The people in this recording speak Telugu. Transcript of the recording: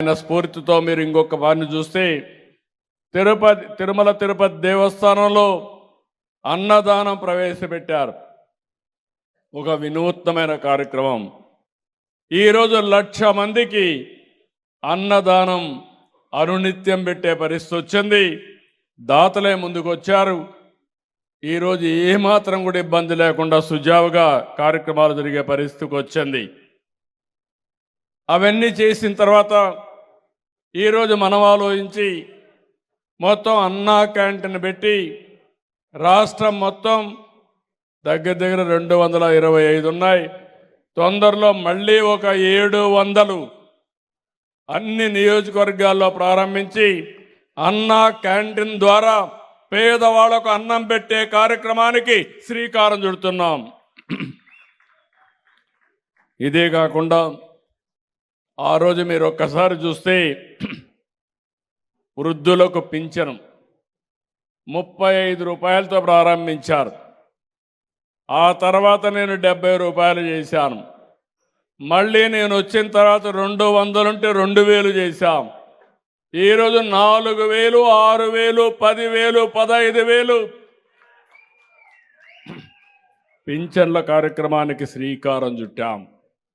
ఆయన స్ఫూర్తితో మీరు ఇంకొక వారిని చూస్తే తిరుమల తిరుపతి దేవస్థానంలో అన్నదానం ప్రవేశపెట్టారు. ఒక వినూత్నమైన కార్యక్రమం. ఈరోజు 1,00,000 మందికి అన్నదానం అనునిత్యం పెట్టే పరిస్థితి వచ్చింది. దాతలే ముందుకు వచ్చారు. ఈరోజు ఏమాత్రం కూడా ఇబ్బంది లేకుండా సుజావుగా కార్యక్రమాలు జరిగే పరిస్థితికి వచ్చింది. అవన్నీ చేసిన తర్వాత ఈరోజు మనం ఆలోచించి మొత్తం అన్నా క్యాంటీన్ పెట్టి రాష్ట్రం మొత్తం దగ్గర 225 ఉన్నాయి. తొందరలో మళ్ళీ ఒక 700 అన్ని నియోజకవర్గాల్లో ప్రారంభించి అన్నా క్యాంటీన్ ద్వారా పేదవాళ్లకు అన్నం పెట్టే కార్యక్రమానికి శ్రీకారం చుడుతున్నాం. ఇదే కాకుండా ఆ రోజు మీరు ఒక్కసారి చూస్తే వృద్ధులకు పింఛను 35 రూపాయలతో ప్రారంభించారు. ఆ తర్వాత నేను 70 రూపాయలు చేశాను. మళ్ళీ నేను వచ్చిన తర్వాత 200 ఉంటే 2000 చేశాం. ఈరోజు 4000, 6000, 10,000, 15,000 పింఛన్ల కార్యక్రమానికి శ్రీకారం చుట్టాం.